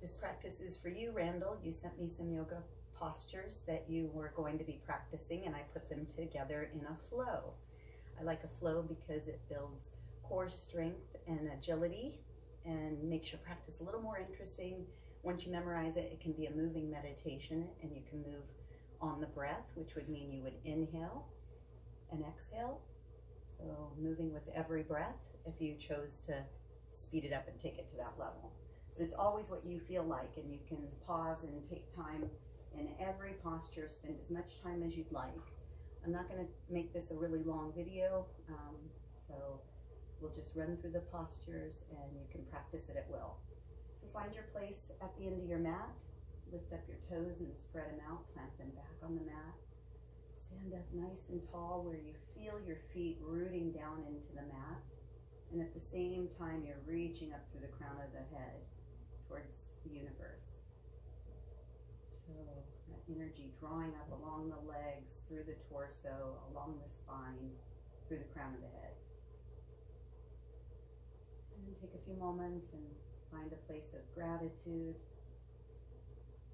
This practice is for you, Randall. You sent me some yoga postures that you were going to be practicing, and I put them together in a flow. I like a flow because it builds core strength and agility and makes your practice a little more interesting. Once you memorize it, it can be a moving meditation, and you can move on the breath, which would mean you would inhale and exhale. So moving with every breath if you chose to speed it up and take it to that level. But it's always what you feel like, and you can pause and take time in every posture, spend as much time as you'd like. I'm not going to make this a really long video, so we'll just run through the postures and you can practice it at will. So find your place at the end of your mat, lift up your toes and spread them out, plant them back on the mat. Stand up nice and tall where you feel your feet rooting down into the mat, and at the same time you're reaching up through the crown of the head towards the universe. So that energy drawing up along the legs, through the torso, along the spine, through the crown of the head. And then take a few moments and find a place of gratitude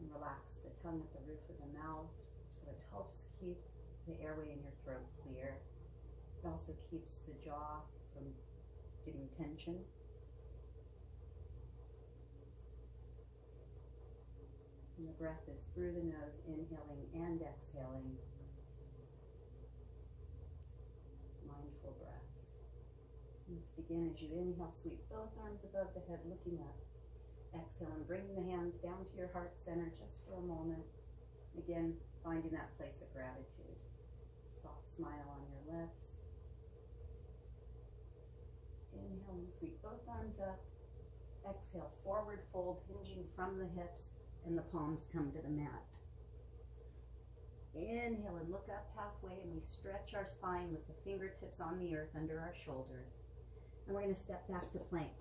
and relax the tongue at the roof of the mouth so it helps keep the airway in your throat clear. It also keeps the jaw from getting tension. And the breath is through the nose, inhaling and exhaling. Mindful breaths. Let's begin. As you inhale, sweep both arms above the head, looking up. Exhale and bringing the hands down to your heart center just for a moment. Again, finding that place of gratitude. Soft smile on your lips. Inhale and sweep both arms up. Exhale, forward fold, hinging from the hips, and the palms come to the mat. Inhale and look up halfway, and we stretch our spine with the fingertips on the earth under our shoulders. And we're going to step back to plank.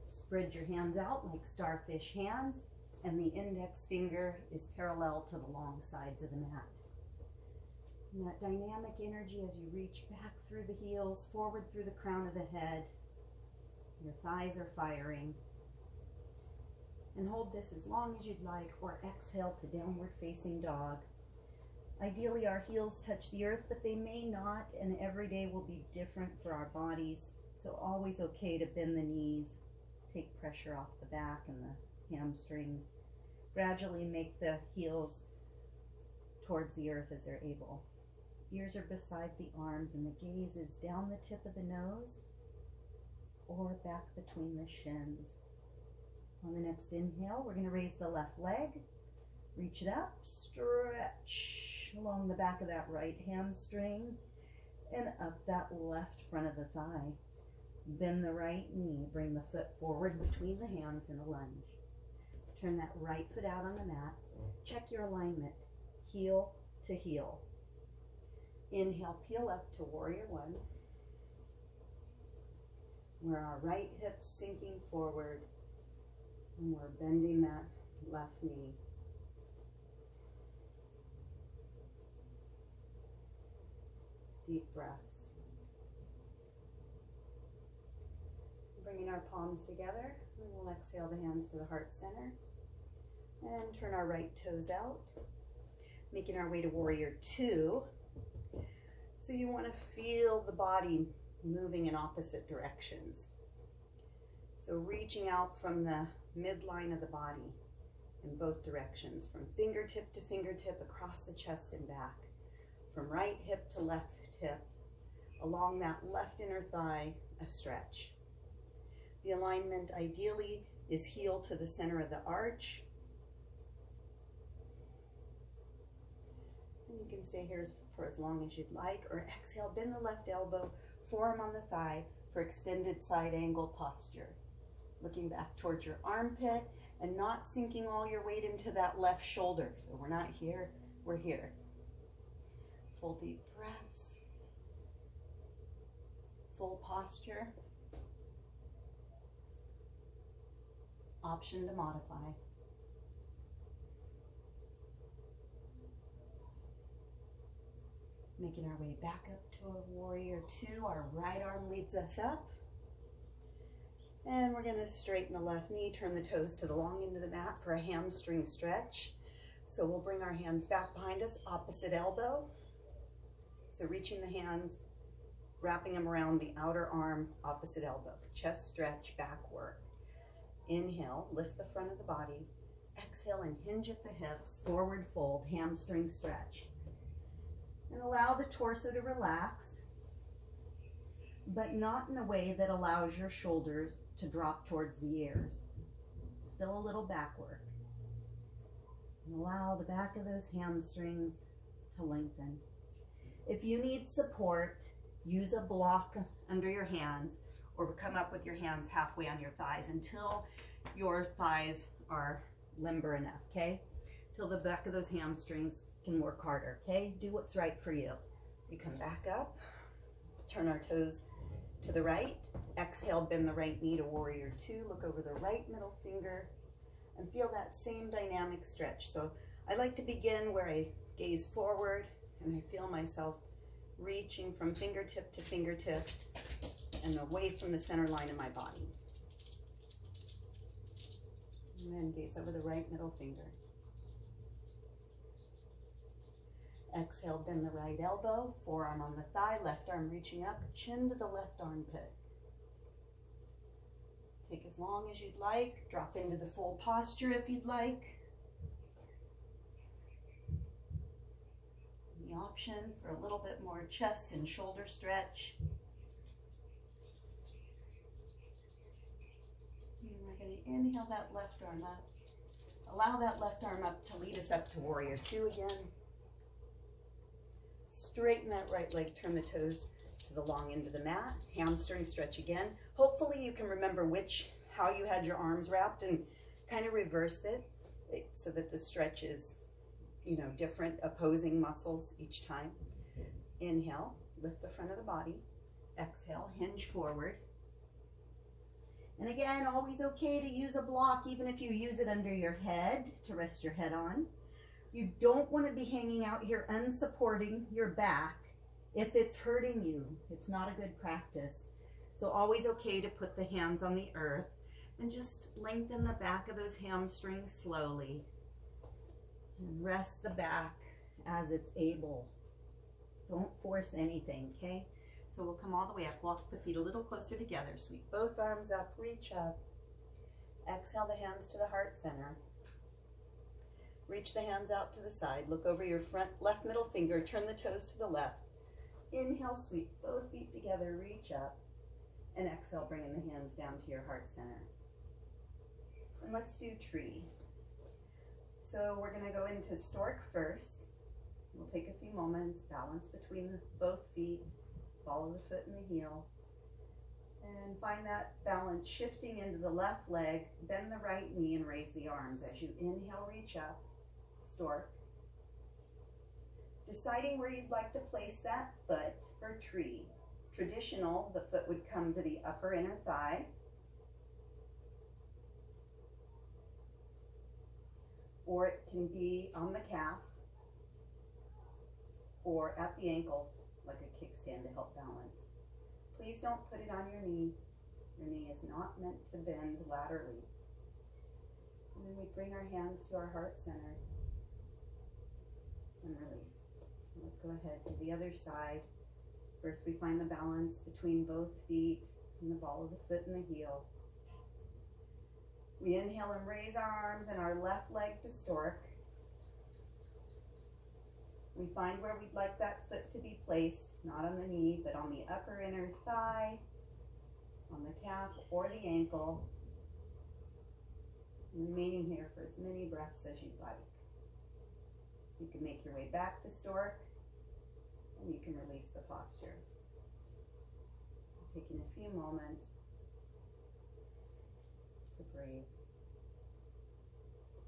Spread your hands out like starfish hands, and the index finger is parallel to the long sides of the mat. And that dynamic energy as you reach back through the heels, forward through the crown of the head. Your thighs are firing. And hold this as long as you'd like, or exhale to downward facing dog. Ideally, our heels touch the earth, but they may not, and every day will be different for our bodies. So always okay to bend the knees, take pressure off the back and the hamstrings. Gradually make the heels towards the earth as they're able. Ears are beside the arms, and the gaze is down the tip of the nose or back between the shins. On the next inhale, we're going to raise the left leg, reach it up, stretch along the back of that right hamstring and up that left front of the thigh. Bend the right knee, bring the foot forward between the hands in a lunge. Turn that right foot out on the mat. Check your alignment, heel to heel. Inhale, peel up to warrior one, where our right hip's sinking forward and we're bending that left knee. Deep breaths. Bringing our palms together, and we'll exhale the hands to the heart center and turn our right toes out, making our way to warrior two. So you want to feel the body moving in opposite directions. So reaching out from the midline of the body in both directions, from fingertip to fingertip across the chest and back, from right hip to left hip, along that left inner thigh, a stretch. The alignment ideally is heel to the center of the arch. And you can stay here for as long as you'd like, or exhale, bend the left elbow, forearm on the thigh for extended side angle posture. Looking back towards your armpit and not sinking all your weight into that left shoulder. So we're not here, we're here. Full deep breaths. Full posture. Option to modify. Making our way back up to a warrior two. Our right arm leads us up. And we're going to straighten the left knee, turn the toes to the long end of the mat for a hamstring stretch. So we'll bring our hands back behind us, opposite elbow. So reaching the hands, wrapping them around the outer arm, opposite elbow. Chest stretch, back work. Inhale, lift the front of the body. Exhale and hinge at the hips, forward fold, hamstring stretch. And allow the torso to relax, but not in a way that allows your shoulders to drop towards the ears. Still a little back work. And allow the back of those hamstrings to lengthen. If you need support, use a block under your hands or come up with your hands halfway on your thighs until your thighs are limber enough, okay? Till the back of those hamstrings can work harder, okay? Do what's right for you. We come back up, turn our toes to the right. Exhale, bend the right knee to warrior two. Look over the right middle finger and feel that same dynamic stretch. So I like to begin where I gaze forward and I feel myself reaching from fingertip to fingertip and away from the center line of my body. And then gaze over the right middle finger. Exhale, bend the right elbow, forearm on the thigh, left arm reaching up, chin to the left armpit. Take as long as you'd like, drop into the full posture if you'd like. The option for a little bit more chest and shoulder stretch. And we're going to inhale that left arm up. Allow that left arm up to lead us up to warrior two again. Straighten that right leg, turn the toes to the long end of the mat. Hamstring stretch again. Hopefully you can remember how you had your arms wrapped and kind of reverse it so that the stretch is, different opposing muscles each time. Inhale, lift the front of the body. Exhale, hinge forward. And again, always okay to use a block, even if you use it under your head to rest your head on. You don't want to be hanging out here unsupporting your back if it's hurting you. It's not a good practice. So always okay to put the hands on the earth and just lengthen the back of those hamstrings slowly. And rest the back as it's able. Don't force anything, okay? So we'll come all the way up, walk the feet a little closer together. Sweep both arms up, reach up. Exhale the hands to the heart center. Reach the hands out to the side. Look over your front left middle finger. Turn the toes to the left. Inhale, sweep both feet together. Reach up. And exhale, bringing the hands down to your heart center. And let's do tree. So we're going to go into stork first. We'll take a few moments. Balance between both feet. Follow the foot and the heel. And find that balance shifting into the left leg. Bend the right knee and raise the arms. As you inhale, reach up. Stork. Deciding where you'd like to place that foot for tree. Traditional, the foot would come to the upper inner thigh. Or it can be on the calf or at the ankle like a kickstand to help balance. Please don't put it on your knee. Your knee is not meant to bend laterally. And then we bring our hands to our heart center and release. So let's go ahead to the other side. First we find the balance between both feet and the ball of the foot and the heel. We inhale and raise our arms and our left leg to stork. We find where we'd like that foot to be placed, not on the knee, but on the upper inner thigh, on the calf or the ankle. Remaining here for as many breaths as you'd like. You can make your way back to stork, and you can release the posture. Taking a few moments to breathe.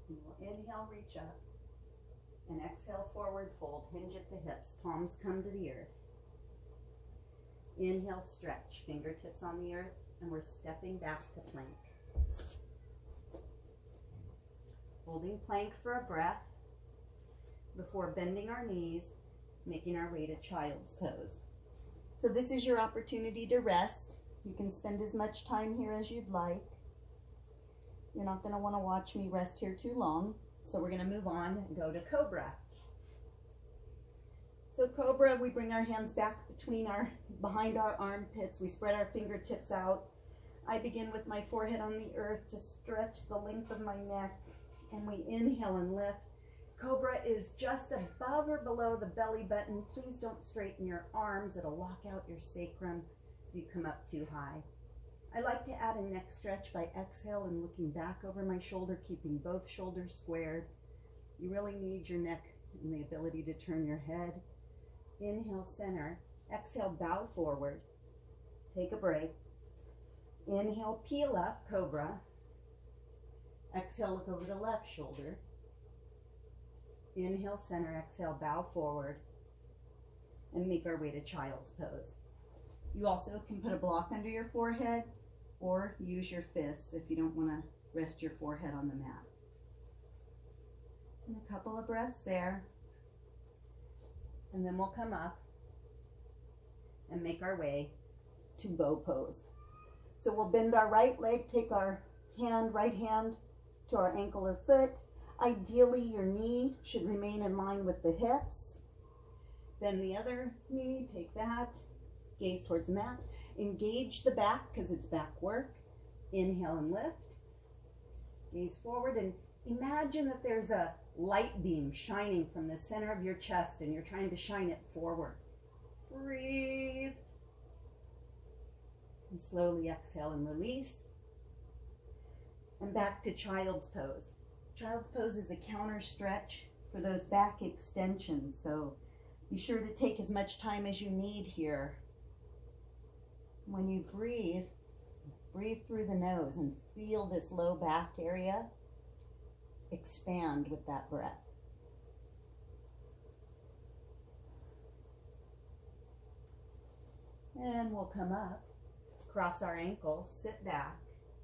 And we'll inhale, reach up, and exhale, forward fold, hinge at the hips, palms come to the earth. Inhale, stretch, fingertips on the earth, and we're stepping back to plank. Holding plank for a breath before bending our knees, making our way to child's pose. So this is your opportunity to rest. You can spend as much time here as you'd like. You're not going to want to watch me rest here too long. So we're going to move on and go to Cobra. So Cobra, we bring our hands back behind our armpits. We spread our fingertips out. I begin with my forehead on the earth to stretch the length of my neck. And we inhale and lift. Cobra is just above or below the belly button. Please don't straighten your arms. It'll lock out your sacrum if you come up too high. I like to add a neck stretch by exhale and looking back over my shoulder, keeping both shoulders squared. You really need your neck and the ability to turn your head. Inhale, center. Exhale, bow forward. Take a break. Inhale, peel up, Cobra. Exhale, look over the left shoulder. Inhale, center. Exhale, bow forward. And make our way to child's pose. You also can put a block under your forehead or use your fists if you don't want to rest your forehead on the mat. And a couple of breaths there. And then we'll come up and make our way to bow pose. So we'll bend our right leg, take our right hand to our ankle or foot. Ideally, your knee should remain in line with the hips. Then the other knee, take that, gaze towards the mat. Engage the back because it's back work. Inhale and lift. Gaze forward and imagine that there's a light beam shining from the center of your chest and you're trying to shine it forward. Breathe. And slowly exhale and release. And back to child's pose. Child's pose is a counter stretch for those back extensions. So be sure to take as much time as you need here. When you breathe, breathe through the nose and feel this low back area expand with that breath. And we'll come up, cross our ankles, sit back,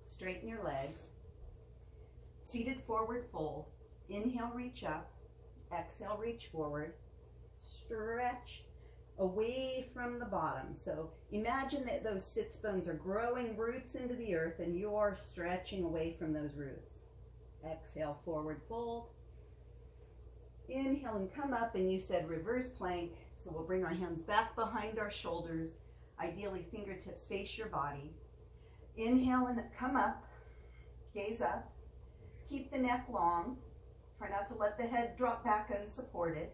straighten your legs. Seated forward fold. Inhale, reach up. Exhale, reach forward. Stretch away from the bottom. So imagine that those sits bones are growing roots into the earth and you're stretching away from those roots. Exhale, forward fold. Inhale and come up, and you said reverse plank. So we'll bring our hands back behind our shoulders. Ideally, fingertips face your body. Inhale and come up. Gaze up. Keep the neck long. Try not to let the head drop back unsupported.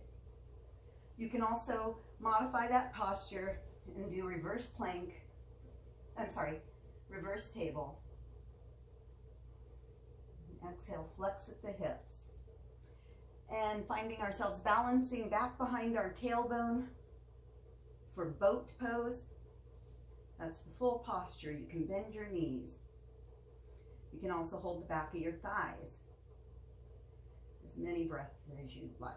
You can also modify that posture and do reverse plank. Reverse table. Exhale, flex at the hips. And finding ourselves balancing back behind our tailbone for boat pose. That's the full posture. You can bend your knees. You can also hold the back of your thighs. As many breaths as you'd like.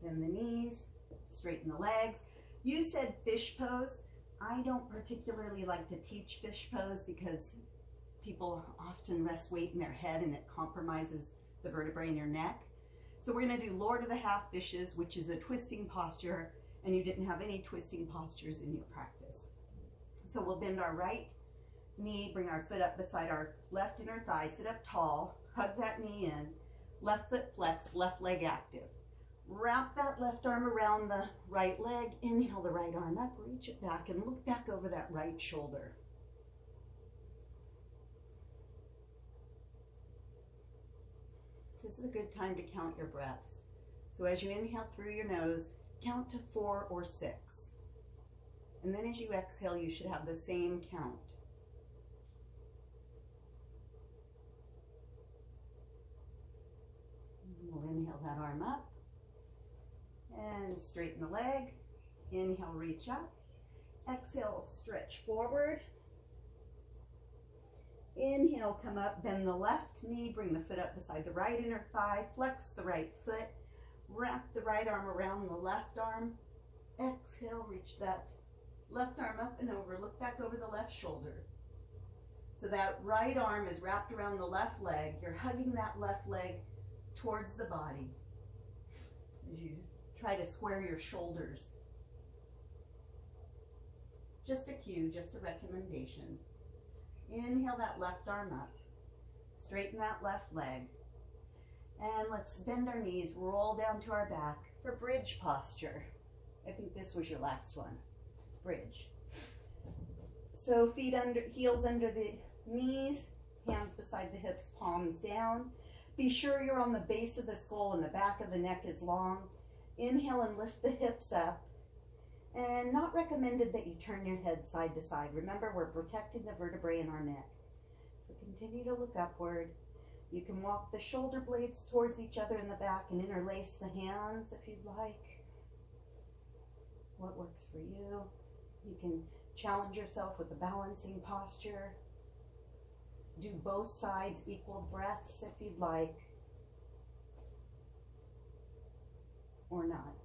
Bend the knees, straighten the legs. You said fish pose. I don't particularly like to teach fish pose because people often rest weight in their head and it compromises the vertebrae in your neck. So we're going to do Lord of the Half Fishes, which is a twisting posture, and you didn't have any twisting postures in your practice. So we'll bend our right knee, bring our foot up beside our left inner thigh, sit up tall, hug that knee in, left foot flex, left leg active. Wrap that left arm around the right leg, inhale the right arm up, reach it back, and look back over that right shoulder. This is a good time to count your breaths. So as you inhale through your nose, count to 4 or 6. And then as you exhale, you should have the same count. We'll inhale that arm up and straighten the leg. Inhale, reach up. Exhale, stretch forward. Inhale, come up, bend the left knee, bring the foot up beside the right inner thigh, flex the right foot, wrap the right arm around the left arm. Exhale, reach that left arm up and over, look back over the left shoulder. So that right arm is wrapped around the left leg. You're hugging that left leg towards the body as you try to square your shoulders. Just a cue, just a recommendation. Inhale that left arm up. Straighten that left leg. And let's bend our knees, roll down to our back for bridge posture. I think this was your last one. Bridge. So feet under, heels under the knees, hands beside the hips, palms down. Be sure you're on the base of the skull and the back of the neck is long. Inhale and lift the hips up. And not recommended that you turn your head side to side. Remember, we're protecting the vertebrae in our neck. So continue to look upward. You can walk the shoulder blades towards each other in the back and interlace the hands if you'd like. What works for you. You can challenge yourself with a balancing posture. Do both sides equal breaths if you'd like. Or not.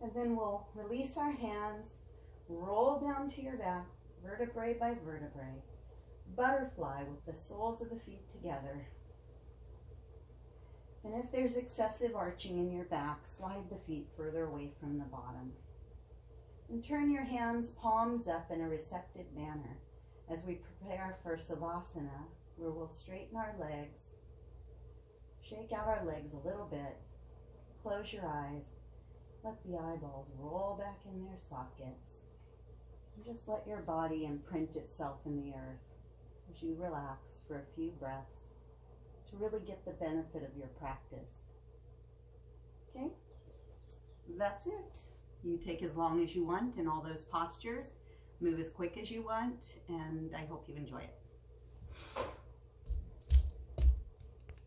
And then we'll release our hands, roll down to your back, vertebrae by vertebrae. Butterfly with the soles of the feet together. And if there's excessive arching in your back, slide the feet further away from the bottom. And turn your hands, palms up in a receptive manner as we prepare for Savasana, where we'll straighten our legs, shake out our legs a little bit, close your eyes, let the eyeballs roll back in their sockets, and just let your body imprint itself in the earth as you relax for a few breaths to really get the benefit of your practice. Okay, that's it. You take as long as you want in all those postures, move as quick as you want, and I hope you enjoy it.